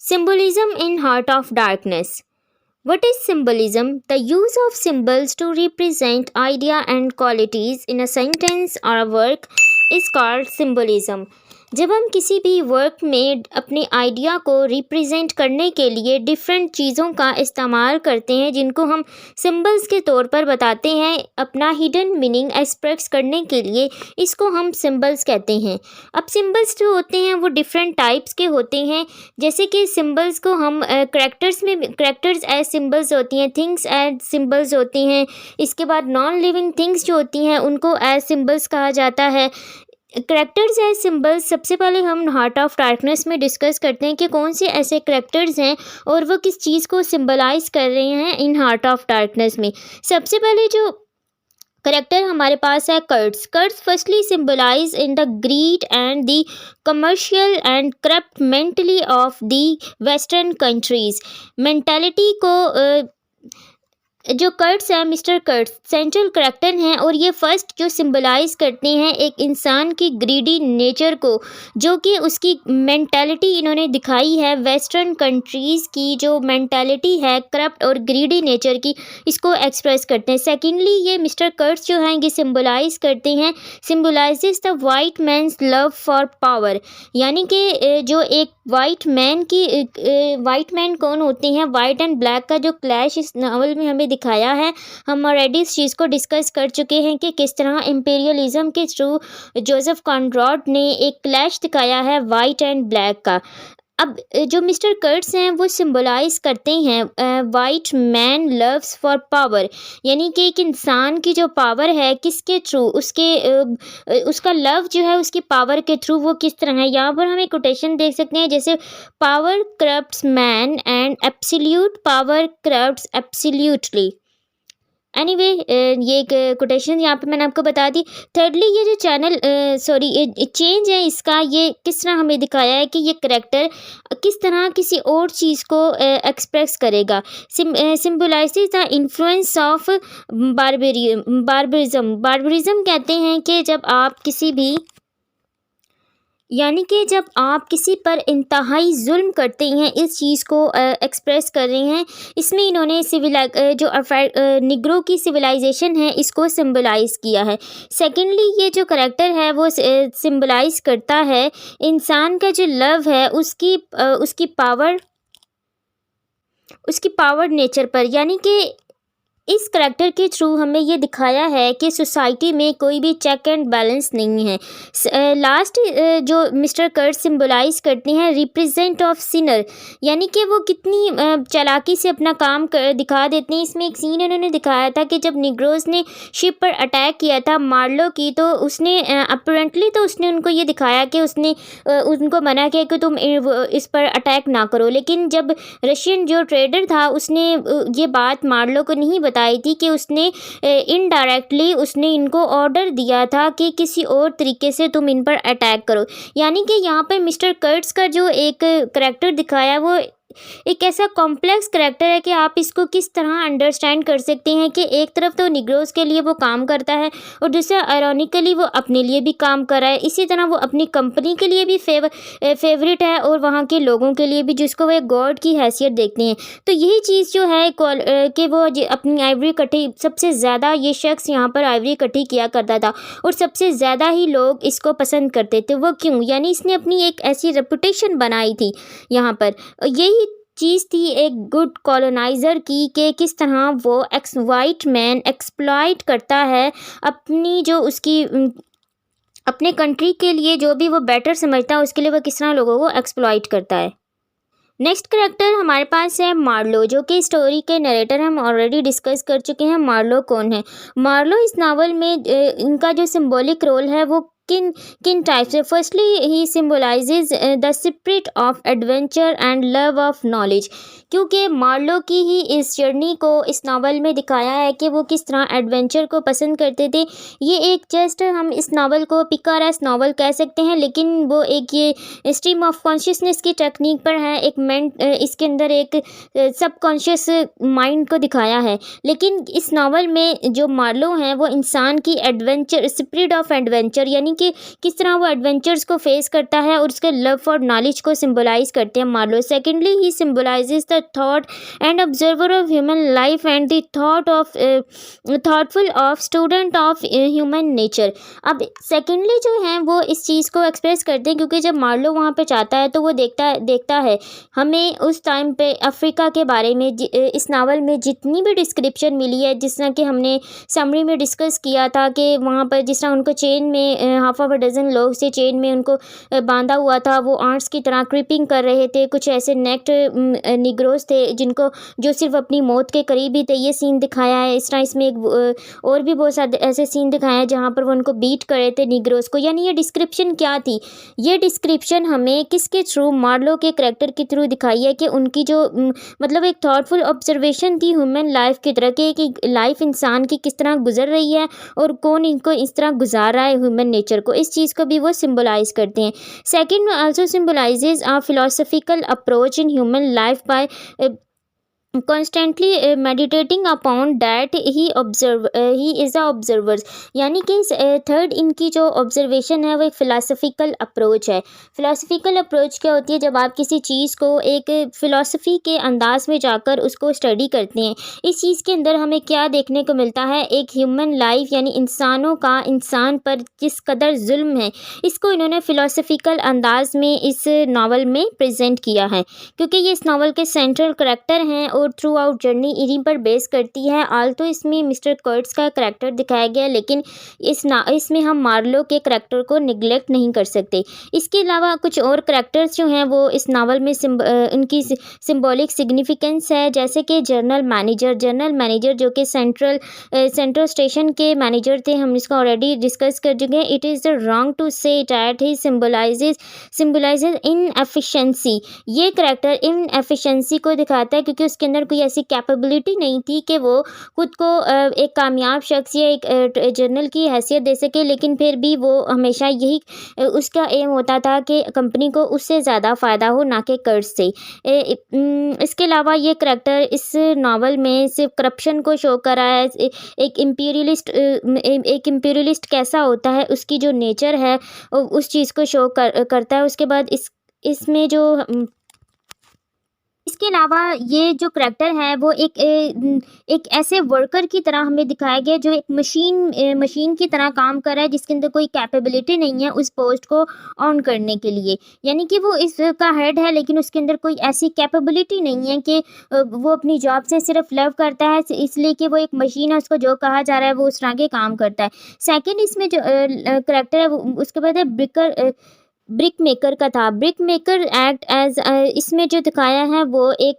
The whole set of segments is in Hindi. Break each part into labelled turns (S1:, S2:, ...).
S1: Symbolism in Heart of Darkness. What is symbolism? The use of symbols to represent idea and qualities in a sentence or a work is called symbolism. जब हम किसी भी वर्क में अपने आइडिया को रिप्रेजेंट करने के लिए डिफरेंट चीज़ों का इस्तेमाल करते हैं जिनको हम सिंबल्स के तौर पर बताते हैं अपना हिडन मीनिंग एक्सप्रेस करने के लिए, इसको हम सिंबल्स कहते हैं। अब सिंबल्स जो होते हैं वो डिफरेंट टाइप्स के होते हैं, जैसे कि सिंबल्स को हम करैक्टर्स एज सिंबल्स होती हैं, थिंग्स एज सिंबल्स होती हैं। इसके बाद नॉन लिविंग थिंग्स जो होती हैं उनको एज सिंबल्स कहा जाता है। करैक्टर्स एज सिंबल्स सबसे पहले हम हार्ट ऑफ डार्कनेस में डिस्कस करते हैं कि कौन से ऐसे करैक्टर्स हैं और वो किस चीज़ को सिंबलाइज कर रहे हैं इन हार्ट ऑफ डार्कनेस में। सबसे पहले जो करेक्टर हमारे पास है Kurtz. Kurtz firstly symbolize in the greed and the commercial and corrupt mentally of the western countries. Mentality को जो कर्ट्स हैं, मिस्टर कर्ट्स सेंट्रल करैक्टर हैं और ये फर्स्ट जो सिंबलाइज करते हैं एक इंसान की ग्रीडी नेचर को, जो कि उसकी मेंटालिटी इन्होंने दिखाई है वेस्टर्न कंट्रीज़ की जो मेंटालिटी है करप्ट और ग्रीडी नेचर की, इसको एक्सप्रेस करते हैं। सेकेंडली ये मिस्टर कर्ट्स जो हैं ये सिंबलाइज करते हैं, symbolises the white man's love for power, यानी कि जो एक वाइट मैन कौन होते हैं, वाइट एंड ब्लैक का जो क्लैश इस नावल में हमें दिखाया है। हम ऑलरेडी इस चीज़ को डिस्कस कर चुके हैं कि किस तरह इम्पीरियलिज्म के थ्रू जोसेफ कॉनरैड ने एक क्लैश दिखाया है वाइट एंड ब्लैक का। अब जो मिस्टर कर्ट्स हैं वो सिंबलाइज करते हैं white man loves for power, यानी कि एक इंसान की जो पावर है किसके थ्रू, उसका लव जो है उसकी पावर के थ्रू वो किस तरह है। यहाँ पर हम एक कोटेशन देख सकते हैं जैसे power corrupts man and absolute power corrupts absolutely. Anyway ये एक कोटेशन यहाँ पे मैंने आपको बता दी। थर्डली ये जो चेंज है इसका, ये किस तरह हमें दिखाया है कि ये करैक्टर किस तरह किसी और चीज़ को एक्सप्रेस करेगा। Symbolizes the influence of barbarism कहते हैं कि जब आप किसी पर इंतहाई जुल्म करते हैं, इस चीज़ को एक्सप्रेस कर रहे हैं। इसमें इन्होंने निग्रो की सिविलाइजेशन है इसको सिंबलाइज किया है। सेकेंडली ये जो करैक्टर है वो सिंबलाइज करता है इंसान का जो लव है उसकी पावर नेचर पर, यानी कि इस करैक्टर के थ्रू हमें ये दिखाया है कि सोसाइटी में कोई भी चेक एंड बैलेंस नहीं है। लास्ट जो मिस्टर कर्ट सिंबलाइज करते हैं रिप्रेजेंट ऑफ सिनर, यानी कि वो कितनी चालाकी से अपना काम दिखा देते हैं। इसमें एक सीन इन्होंने दिखाया था कि जब निग्रोज ने शिप पर अटैक किया था मार्लो की, तो उसने अपरेंटली तो उसने उनको ये दिखाया कि उसने उनको मना किया कि तुम इस पर अटैक ना करो, लेकिन जब रशियन जो ट्रेडर था उसने ये बात मार्लो को नहीं बताई थी कि उसने इनडायरेक्टली उसने इनको ऑर्डर दिया था कि किसी और तरीके से तुम इन पर अटैक करो। यानी कि यहाँ पर मिस्टर कर्ट्स का जो एक करैक्टर दिखाया वो एक ऐसा कॉम्प्लेक्स करैक्टर है कि आप इसको किस तरह अंडरस्टैंड कर सकते हैं कि एक तरफ तो निग्रोज के लिए वो काम करता है और दूसरा आयरॉनिकली वो अपने लिए भी काम कर रहा है, इसी तरह वो अपनी कंपनी के लिए भी फेवरेट है और वहाँ के लोगों के लिए भी जिसको वो एक गॉड की हैसियत देखते हैं। तो यही चीज़ जो है कि वो अपनी आइवरी इकट्ठी, सबसे ज़्यादा ये शख्स यहाँ पर आइवरी इकट्ठी किया करता था और सबसे ज़्यादा ही लोग इसको पसंद करते थे। वो क्यों? यानी इसने अपनी एक ऐसी रेपुटेशन बनाई थी यहाँ पर। यही चीज़ थी एक गुड कॉलोनाइज़र की कि किस तरह वो वाइट मैन एक्सप्लॉइट करता है अपनी जो उसकी अपने कंट्री के लिए जो भी वो बेटर समझता है उसके लिए वो किस तरह लोगों को एक्सप्लॉइट करता है। नेक्स्ट करैक्टर हमारे पास है मार्लो, जो कि स्टोरी के नरेटर हम ऑलरेडी डिस्कस कर चुके हैं। मार्लो कौन है? मार्लो इस नावल में इनका जो सिंबॉलिक रोल है वो किन टाइप से। Firstly he symbolises the spirit of adventure and love of knowledge, क्योंकि मार्लो की ही इस जर्नी को इस नावल में दिखाया है कि वो किस तरह एडवेंचर को पसंद करते थे। ये एक जस्ट हम इस नावल को पिकारेस नावल कह सकते हैं, लेकिन वो एक ये स्ट्रीम ऑफ कॉन्शियसनेस की टेक्निक पर है। इसके अंदर एक सबकॉन्शियस माइंड को दिखाया है, लेकिन इस नावल में जो मार्लो हैं वो इंसान की एडवेंचर, स्पिरिट ऑफ एडवेंचर, यानी हैं कि किस तरह वो एडवेंचर्स को फेस करता है और उसके लव फॉर नॉलेज को सिम्बलाइज करते हैं Marlow. Secondly he symbolises the thought and observer of human life and the thoughtful of student of human nature. अब सेकेंडली जो है वो इस चीज़ को एक्सप्रेस करते हैं क्योंकि जब मार्लो वहाँ पे जाता है तो वो देखता है हमें उस टाइम पे अफ्रीका के बारे में इस नावल में जितनी भी डिस्क्रिप्शन मिली है, जिस तरह कि हमने समरी में डिस्कस किया था कि वहाँ पर जिस तरह उनको चेन में हाफ ऑफ अ डजन लोग से चेन में उनको बांधा हुआ था, वो आंट्स की तरह क्रीपिंग कर रहे थे। कुछ ऐसे नेक्ड निग्रोस थे जिनको जो सिर्फ अपनी मौत के करीब ही थे, ये सीन दिखाया है। इस तरह इसमें एक और भी बहुत सारे ऐसे सीन दिखाए हैं जहाँ पर वो उनको बीट कर रहे थे निग्रोस को। यानी ये डिस्क्रिप्शन क्या थी? ये डिस्क्रिप्शन हमें किसके थ्रू, मार्लो के करैक्टर के थ्रू दिखाई है कि उनकी जो मतलब एक थॉटफुल ऑब्जर्वेशन थी ह्यूमन लाइफ की तरह कि लाइफ इंसान की किस तरह गुजर रही है और कौन इनको इस तरह गुजार रहा है ह्यूमन नेचर को। इस चीज़ को भी वो सिम्बलाइज करते हैं। Second also symbolises a philosophical approach in human life by constantly meditating upon that he is the observer। यानी कि थर्ड इनकी जो ऑब्जर्वेशन है वो एक फ़िलासफ़िकल अप्रोच है। फ़िलासफ़िकल अप्रोच क्या होती है? जब आप किसी चीज़ को एक फ़िलासफ़ी के अंदाज में जाकर उसको स्टडी करते हैं। इस चीज़ के अंदर हमें क्या देखने को मिलता है? एक ह्यूमन लाइफ यानी इंसानों का इंसान पर जिस कदर जुल्म है, इसको इन्होंने फ़िलासफ़िकल अंदाज में इस नावल में प्रेजेंट किया है क्योंकि ये इस नावल के सेंट्रल करैक्टर हैं और थ्रू आउट जर्नी इन्हीं पर बेस करती है। आल्तो इसमें मिस्टर कर्ट्स का करैक्टर दिखाया गया, लेकिन इसमें हम मार्लो के करैक्टर को निगलेक्ट नहीं कर सकते। इसके अलावा कुछ और करैक्टर्स जो हैं वो इस नावल में उनकी सिंबॉलिक सिग्निफिकेंस है, जैसे कि जनरल मैनेजर जो कि सेंट्रल स्टेशन के मैनेजर थे। हम इसको ऑलरेडी डिस्कस कर चुके हैं। It is the wrong to say that he symbolises inefficiency. ये करैक्टर इनएफिशिएंसी को दिखाता है क्योंकि उसके अंदर कोई ऐसी कैपेबिलिटी नहीं थी कि वो खुद को एक कामयाब शख्स या एक जर्नल की हैसियत दे सके, लेकिन फिर भी वो हमेशा यही उसका एम होता था कि कंपनी को उससे ज़्यादा फ़ायदा हो, ना कि कर्ज से। इसके अलावा ये करैक्टर इस नावल में सिर्फ करप्शन को शो कर रहा है। एक इम्पीरियलिस्ट कैसा होता है, उसकी जो नेचर है उस चीज़ को शो करता है। उसके बाद इसमें जो इसके अलावा ये जो करैक्टर है वो एक ऐसे वर्कर की तरह हमें दिखाया गया जो एक मशीन की तरह काम कर रहा है, जिसके अंदर कोई कैपेबिलिटी नहीं है उस पोस्ट को ऑन करने के लिए। यानी कि वो इसका हेड है लेकिन उसके अंदर कोई ऐसी कैपेबिलिटी नहीं है कि वो अपनी जॉब से सिर्फ लव करता है इसलिए कि वो एक मशीन है, उसको जो कहा जा रहा है वो उस तरह के काम करता है। सेकेंड इसमें जो करैक्टर है उसके बाद है ब्रिक मेकर का था। ब्रिक मेकर एक्ट एज इसमें जो दिखाया है वो एक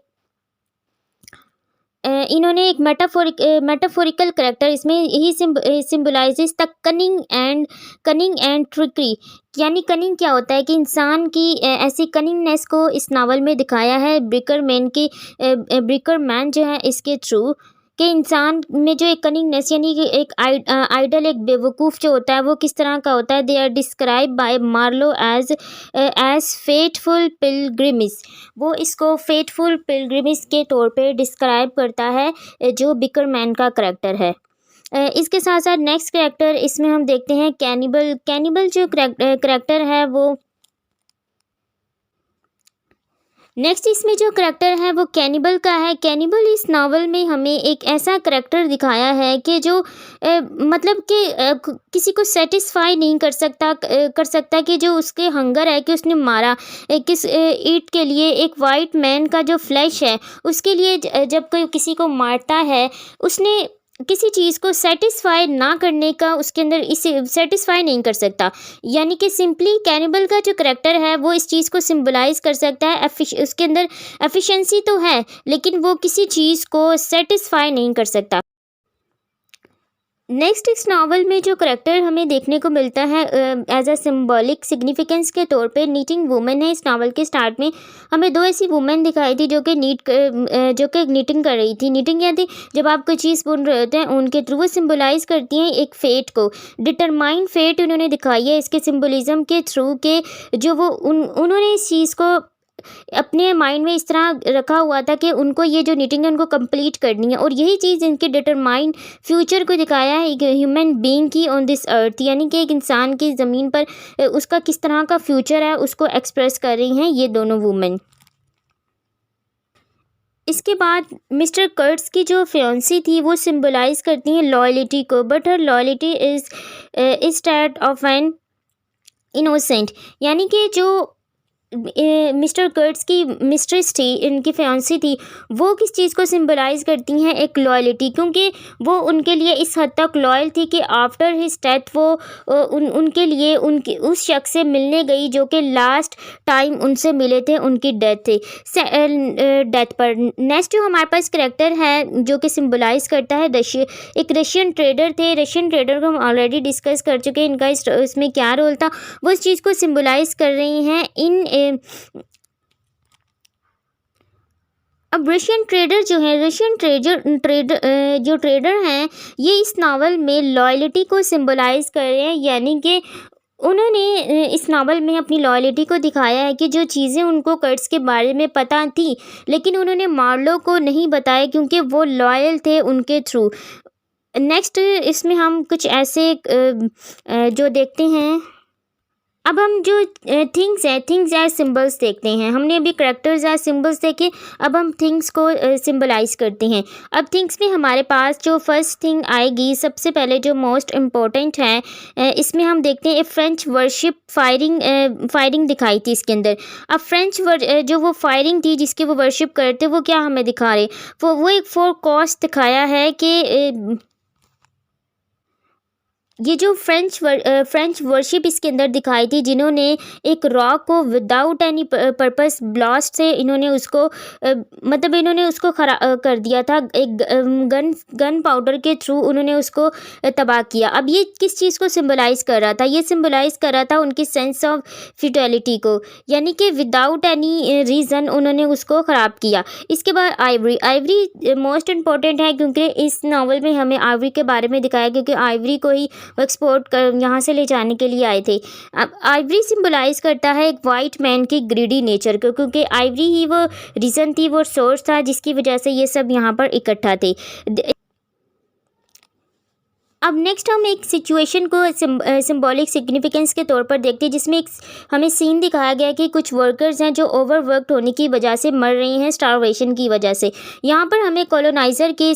S1: इन्होंने एक मेटाफोरिकल करैक्टर इसमें ही symbolises the cunning and trickery. यानी कनिंग क्या होता है कि इंसान की ऐसी कनिंगनेस को इस नावल में दिखाया है ब्रिकर मैन जो है इसके थ्रू कि इंसान में जो एक कनिंगनेस यानी कि एक आइडल एक बेवकूफ़ जो होता है वो किस तरह का होता है। They are describe by Marlow as fateful pilgrimage. वो इसको फेटफुल पिलग्रिमेज के तौर पे डिस्क्राइब करता है जो बिकरमैन का करैक्टर है। इसके साथ साथ नेक्स्ट करैक्टर इसमें हम देखते हैं कैनिबल जो करैक्टर है वो नेक्स्ट इसमें जो करैक्टर है वो कैनिबल का है। कैनिबल इस नावल में हमें एक ऐसा करैक्टर दिखाया है कि जो मतलब कि किसी को सेटिस्फाई नहीं कर सकता कि जो उसके हंगर है कि उसने मारा किस ईट के लिए एक वाइट मैन का जो फ्लैश है उसके लिए जब कोई किसी को मारता है उसने किसी चीज़ को सेटिस्फाई ना करने का उसके अंदर इसे सेटिस्फाई नहीं कर सकता। यानी कि सिंपली कैनिबल का जो करैक्टर है वो इस चीज़ को सिंबलाइज कर सकता है। उसके अंदर एफिशिएंसी तो है लेकिन वो किसी चीज़ को सेटिस्फाई नहीं कर सकता। नेक्स्ट इस नावल में जो करैक्टर हमें देखने को मिलता है एज अ सिंबॉलिक सिग्निफिकेंस के तौर पे नीटिंग वुमेन है। इस नावल के स्टार्ट में हमें दो ऐसी वुमेन दिखाई थी जो कि नीटिंग कर रही थी। नीटिंग क्या थी? जब आप कोई चीज़ बुन रहे होते हैं उनके थ्रू वो सिंबलाइज करती हैं एक फेट को, डिटरमाइंड फेट उन्होंने दिखाई है इसके सिम्बोलिज्म के थ्रू के जो वो उन्होंने इस चीज़ को अपने माइंड में इस तरह रखा हुआ था कि उनको ये जो नीटिंग है उनको कंप्लीट करनी है, और यही चीज़ इनके डिटरमाइन फ्यूचर को दिखाया है एक ह्यूमन बीइंग की ऑन दिस अर्थ, यानी कि एक इंसान की ज़मीन पर उसका किस तरह का फ्यूचर है उसको एक्सप्रेस कर रही हैं ये दोनों वुमेन। इसके बाद मिस्टर कर्ट्स की जो फियांसी थी वो सिंबलाइज करती हैं लॉयल्टी को, but her loyalty is that of an innocent, यानी कि जो मिस्टर कर्ट्स की मिस्ट्रेस थी, इनकी फियांसी थी, वो किस चीज़ को सिंबलाइज करती हैं, एक लॉयल्टी, क्योंकि वो उनके लिए इस हद तक लॉयल थी कि आफ्टर हिज डेथ वो उनके लिए उनके उस शख्स से मिलने गई जो कि लास्ट टाइम उनसे मिले थे, उनकी डेथ पर। नेक्स्ट जो हमारे पास करेक्टर है जो कि सिंबलाइज करता है एक रशियन ट्रेडर थे। रशियन ट्रेडर को हम ऑलरेडी डिस्कस कर चुके हैं, इनका इसमें क्या रोल था, वो इस चीज़ को सिंबलाइज कर रही हैं अब रशियन ट्रेडर जो है, जो ट्रेडर हैं, ये इस नावल में लॉयल्टी को सिंबलाइज कर रहे हैं, यानी कि उन्होंने इस नावल में अपनी लॉयल्टी को दिखाया है कि जो चीज़ें उनको कर्ट्स के बारे में पता थी लेकिन उन्होंने मार्लो को नहीं बताया क्योंकि वो लॉयल थे उनके थ्रू। नेक्स्ट इसमें हम कुछ ऐसे जो देखते हैं, अब हम जो थिंग्स एज सिंबल्स देखते हैं। हमने अभी करेक्टर्स एज सिंबल्स देखे, अब हम थिंग्स को सिंबलाइज करते हैं। अब थिंग्स में हमारे पास जो फर्स्ट थिंग आएगी, सबसे पहले जो मोस्ट इम्पोर्टेंट है, इसमें हम देखते हैं फ्रेंच वर्शिप फायरिंग दिखाई थी इसके अंदर। अब जो वो फायरिंग थी जिसकी वो वर्शिप करते, वो क्या हमें दिखा रहे, वो एक फोरकास्ट दिखाया है कि ये जो फ्रेंच वर्शिप इसके अंदर दिखाई थी, जिन्होंने एक रॉक को विदाउट एनी पर्पस ब्लास्ट से इन्होंने उसको मतलब इन्होंने उसको कर दिया था, एक गन पाउडर के थ्रू उन्होंने उसको तबाह किया। अब ये किस चीज़ को सिंबलाइज कर रहा था, ये सिंबलाइज कर रहा था उनकी सेंस ऑफ फ्यूटिलिटी को, यानी कि विदाउट एनी रीज़न उन्होंने उसको ख़राब किया। इसके बाद आइवरी मोस्ट इम्पॉर्टेंट है क्योंकि इस नावल में हमें आइवरी के बारे में दिखाया, क्योंकि आइवरी को ही वो एक्सपोर्ट कर यहाँ से ले जाने के लिए आए थे। अब आइवरी सिंबलाइज करता है एक वाइट मैन की ग्रीडी नेचर को, क्योंकि आइवरी ही वो रीज़न थी, वो सोर्स था जिसकी वजह से ये सब यहाँ पर इकट्ठा थे। अब नेक्स्ट हम एक सिचुएशन को सिंबॉलिक सिग्निफिकेंस के तौर पर देखते हैं, जिसमें एक हमें सीन दिखाया गया है कि कुछ वर्कर्स हैं जो ओवरवर्कड होने की वजह से मर रहे हैं स्टारवेशन की वजह से। यहाँ पर हमें कॉलोनाइज़र के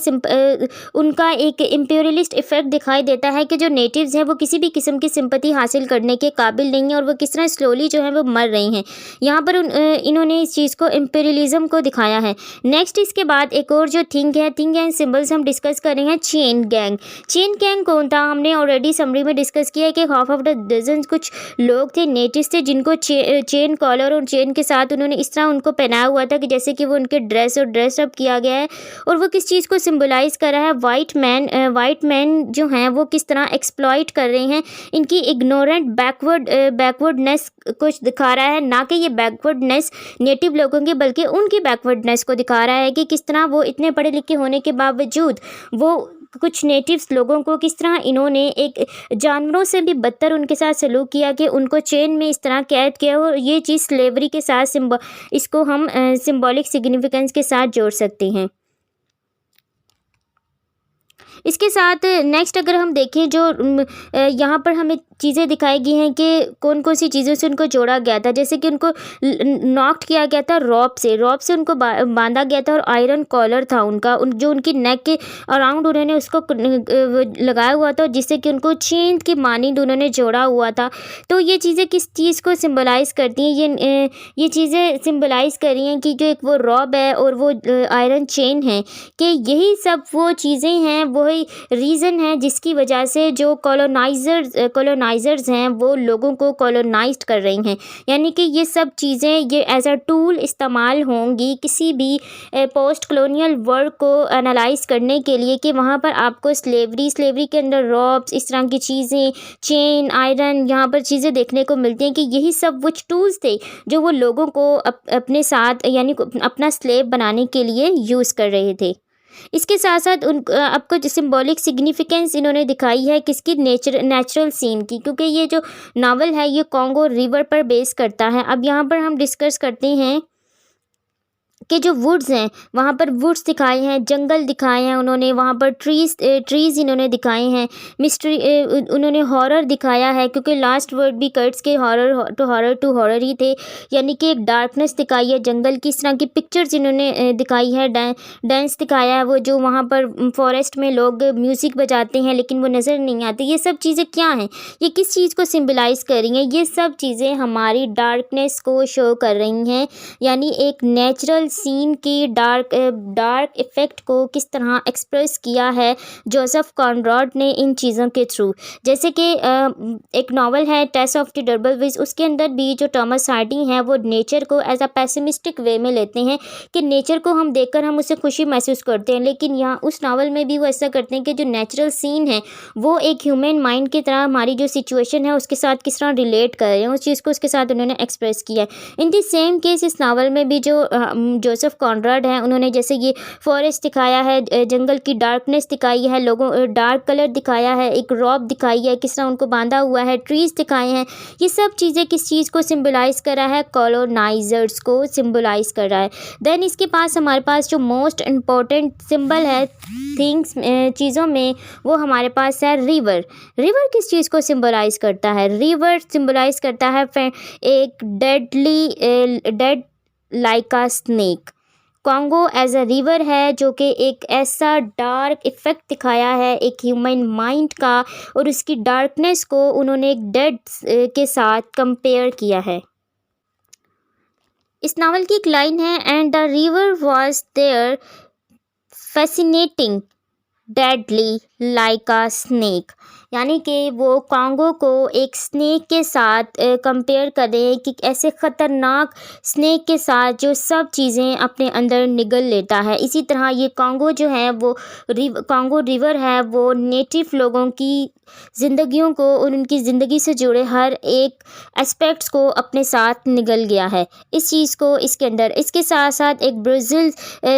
S1: उनका एक इम्पीरियलिस्ट इफेक्ट दिखाई देता है कि जो नेटिव्स हैं वो किसी भी किस्म की सिंपैथी हासिल करने के काबिल नहीं है और वो किस तरह स्लोली जो है वो मर रहे हैं। यहाँ पर इन्होंने इस चीज़ को इम्पीरियलिज्म को दिखाया है। नेक्स्ट इसके बाद एक और जो थिंग एंड सिम्बल्स हम डिस्कस कर रहे हैं, चेन गैंग कौन था, हमने ऑलरेडी समरी में डिस्कस किया है कि हाफ ऑफ द डजन कुछ लोग थे, नेटिव्स थे, जिनको चेन कॉलर और चेन के साथ उन्होंने इस तरह उनको पहनाया हुआ था कि जैसे कि वो उनके ड्रेस अप किया गया है। और वो किस चीज़ को सिंबलाइज कर रहा है, वाइट मैन जो हैं वो किस तरह एक्सप्लॉइट कर रहे हैं, इनकी इग्नोरेंट बैकवर्डनेस कुछ दिखा रहा है, ना कि ये बैकवर्डनेस नेटिव लोगों की बल्कि उनकी बैकवर्डनेस को दिखा रहा है कि किस तरह वो इतने पढ़े लिखे होने के बावजूद वो कुछ नेटिव्स लोगों को किस तरह इन्होंने एक जानवरों से भी बदतर उनके साथ सलूक किया कि उनको चेन में इस तरह कैद किया। और ये चीज़ स्लेवरी के साथ इसको हम सिंबॉलिक सिग्निफिकेंस के साथ जोड़ सकते हैं। इसके साथ नेक्स्ट अगर हम देखें, जो यहाँ पर हमें चीज़ें दिखाई गई हैं कि कौन कौन सी चीज़ों से उनको जोड़ा गया था, जैसे कि उनको नॉक्ड किया गया था रॉप से उनको बांधा गया था और आयरन कॉलर था उनका, जो उनकी नेक के अराउंड उन्होंने उसको लगाया हुआ था, जिससे कि उनको चेन की मानिंद उन्होंने जोड़ा हुआ था। तो ये चीज़ें किस चीज़ को सिंबलाइज़ करती हैं, ये चीज़ें सिंबलाइज़ कर रही हैं कि जो एक वो रॉब है और वो आयरन चेन है, कि यही सब वो चीज़ें हैं, वही रीज़न है जिसकी वजह से जो कॉलोनाइजर्स हैं वो लोगों को कॉलोनाइज्ड कर रही हैं। यानी कि ये सब चीज़ें ये एज अ टूल इस्तेमाल होंगी किसी भी पोस्ट कॉलोनियल वर्क को एनालाइज करने के लिए, कि वहाँ पर आपको स्लेवरी के अंदर रॉब्स, इस तरह की चीज़ें, चेन, आयरन, यहाँ पर चीज़ें देखने को मिलती हैं कि यही सब वो टूल्स थे जो वो लोगों को अपने साथ यानी अपना स्लेव बनाने के लिए यूज़ कर रहे थे। इसके साथ साथ आपको जो सिंबॉलिक सिग्निफिकेंस इन्होंने दिखाई है किसकी, नेचुरल सीन की, क्योंकि ये जो नावल है ये कॉन्गो रिवर पर बेस करता है। अब यहाँ पर हम डिस्कस करते हैं के जो वुड्स हैं वहाँ पर वुड्स दिखाए हैं, जंगल दिखाए हैं उन्होंने, वहाँ पर ट्रीज़ इन्होंने दिखाए हैं, मिस्ट्री उन्होंने हॉरर दिखाया है, क्योंकि लास्ट वर्ड भी कर्ट्स के हॉरर टू हॉरर ही थे, यानी कि एक डार्कनेस दिखाई है जंगल की। इस तरह की पिक्चर्स इन्होंने दिखाई है। डांस दिखाया है, वो जो वहाँ पर फॉरेस्ट में लोग म्यूज़िक बजाते हैं लेकिन वो नज़र नहीं आते। ये सब चीज़ें क्या हैं, ये किस चीज़ को सिम्बलाइज़ कर रही हैं? ये सब चीज़ें हमारी डार्कनेस को शो कर रही हैं, यानी एक नेचुरल सीन की डार्क इफ़ेक्ट को किस तरह एक्सप्रेस किया है जोसेफ कॉनरैड ने इन चीज़ों के थ्रू। जैसे कि एक नावल है टेस ऑफ द डर्बलविज, उसके अंदर भी जो थॉमस हार्डी हैं वो नेचर को एज अ पेसिमिस्टिक वे में लेते हैं कि नेचर को हम देखकर हम उससे खुशी महसूस करते हैं, लेकिन यहाँ उस नावल में भी वो ऐसा करते हैं कि जो नेचुरल सीन है वो एक ह्यूमन माइंड की तरह हमारी जो सिचुएशन है उसके साथ किस तरह रिलेट कर रहे हैं, उस चीज़ को उसके साथ उन्होंने एक्सप्रेस किया है। इन दी सेम केस इस नावल में भी जो जोसेफ कॉनरैड हैं उन्होंने जैसे ये फॉरेस्ट दिखाया है, जंगल की डार्कनेस दिखाई है, लोगों डार्क कलर दिखाया है, एक रॉब दिखाई है, किस तरह उनको बांधा हुआ है, ट्रीज़ दिखाए हैं। ये सब चीज़ें किस चीज़ को सिम्बलाइज़ कर रहा है, कॉलोनाइजर्स को सिम्बलाइज़ कर रहा है। देन इसके पास हमारे पास जो मोस्ट इम्पॉर्टेंट सिंबल है थिंग्स चीज़ों में, वो हमारे पास है रिवर। रिवर किस चीज़ को सिम्बलाइज़ करता है? रिवर सिम्बलाइज़ करता है एक dead like a snake. Congo as a river है जो कि एक ऐसा डार्क इफ़ेक्ट दिखाया है एक ह्यूमन माइंड का, और उसकी डार्कनेस को उन्होंने एक डेड के साथ कंपेयर किया है। इस नावल की एक लाइन है, and the river was there fascinating deadly like a snake, यानी कि वो कॉन्गो को एक स्नेक के साथ कंपेयर कर रहे हैं कि ऐसे ख़तरनाक स्नेक के साथ जो सब चीज़ें अपने अंदर निगल लेता है। इसी तरह ये कॉन्गो जो है वो कॉन्गो रिवर है, वो नेटिव लोगों की ज़िंदगियों को और उनकी ज़िंदगी से जुड़े हर एक एस्पेक्ट्स को अपने साथ निगल गया है। इस चीज़ को इसके अंदर, इसके साथ साथ एक ब्राज़ील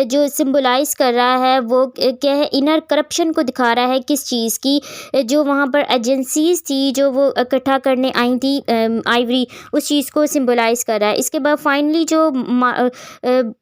S1: जो सिम्बलाइज़ कर रहा है वो क्या है, इनर करप्शन को दिखा रहा है। किस चीज़ की? जो वहाँ पर एजेंसीज़ थी जो वो इकट्ठा करने आई थी आइवरी, उस चीज़ को सिम्बलाइज़ कर रहा है। इसके बाद फाइनली जो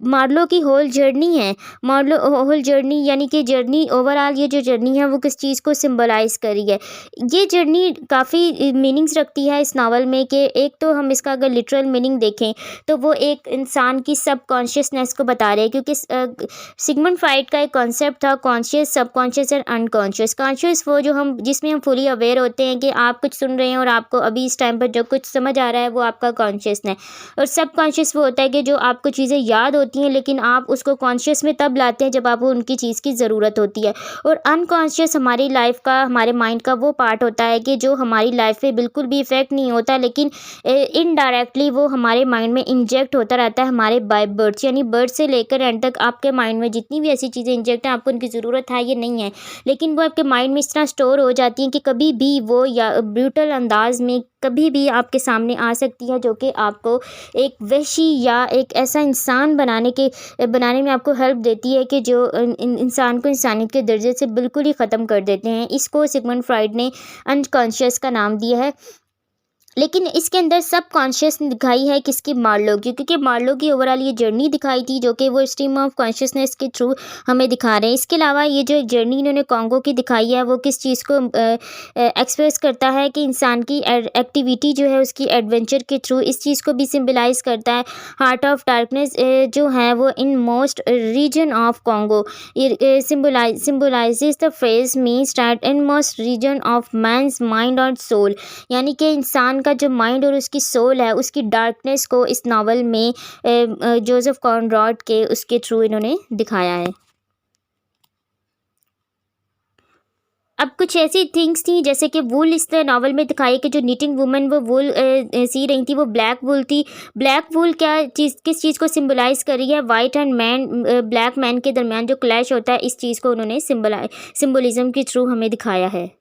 S1: मार्लो की होल जर्नी है, मार्लो होल जर्नी यानी कि जर्नी ओवरऑल, ये जो जर्नी है वो किस चीज़ को सिम्बलाइज़ कर रही है? ये जर्नी काफ़ी मीनिंग्स रखती है इस नावल में कि एक तो हम इसका अगर लिटरल मीनिंग देखें तो वो एक इंसान की सब कॉन्शियसनेस को बता रहे हैं, क्योंकि सिगमंड फ्राइड का एक कॉन्सेप्ट था conscious, subconscious and unconscious. Conscious वो जो हम जिसमें हम फुली अवेयर होते हैं कि आप कुछ सुन रहे हैं और आपको अभी इस टाइम पर जो कुछ समझ आ रहा है वो आपका कॉन्शियस है। और सबकॉन्शियस वो होता है कि जो आपको चीज़ें याद होती हैं लेकिन आप उसको कॉन्शियस में तब लाते हैं जब आपको उनकी चीज़ की ज़रूरत होती है। और अनकॉन्शियस हमारी लाइफ का, हमारे माइंड का वो पार्ट होता है कि जो हमारी लाइफ पे बिल्कुल भी इफ़ेक्ट नहीं होता, लेकिन इनडायरेक्टली वो हमारे माइंड में इंजेक्ट होता रहता है हमारे बाय बर्थ, यानी बर्थ से लेकर एंड तक आपके माइंड में जितनी भी ऐसी चीज़ें इंजेक्ट हैं आपको उनकी ज़रूरत है ये नहीं है, लेकिन वो आपके माइंड में इस तरह स्टोर हो जाती हैं कि कभी भी वो या ब्रूटल अंदाज में कभी भी आपके सामने आ सकती है, जो कि आपको एक वहशी या एक ऐसा इंसान बनाने में आपको हेल्प देती है कि जो इंसान को इंसानियत के दर्जे से बिल्कुल ही ख़त्म कर देते हैं। इसको सिगमंड फ्राइड ने अनकॉन्शियस का नाम दिया है। लेकिन इसके अंदर सब कॉन्शियस दिखाई है किसकी? मार्लो की, क्योंकि मार्लो की ओवरऑल ये जर्नी दिखाई थी जो कि वो स्ट्रीम ऑफ कॉन्शियसनेस के थ्रू हमें दिखा रहे हैं। इसके अलावा ये जो जर्नी इन्होंने कॉन्गो की दिखाई है वो किस चीज़ को एक्सप्रेस करता है कि इंसान की एक्टिविटी जो है उसकी एडवेंचर के थ्रू, इस चीज़ को भी सिम्बलाइज़ करता है। हार्ट ऑफ डार्कनेस जो है वो in most region of Congo symbolises the phrase means that in most region of man's mind और सोल, यानी कि इंसान का जो माइंड और उसकी सोल है उसकी डार्कनेस को इस नावल में जोसेफ कॉनरैड के उसके थ्रू इन्होंने दिखाया है। अब कुछ ऐसी थिंग्स थी जैसे कि वूल इस नावल में दिखाई कि जो नीटिंग वुमन वो वूल सी रही थी वो ब्लैक वूल थी। ब्लैक वूल क्या चीज़, किस चीज़ को सिम्बलाइज़ कर रही है? वाइट एंड ब्लैक मैन के दरमियान जो क्लैश होता है, इस चीज़ को उन्होंने सिम्बलिज़म के थ्रू हमें दिखाया है।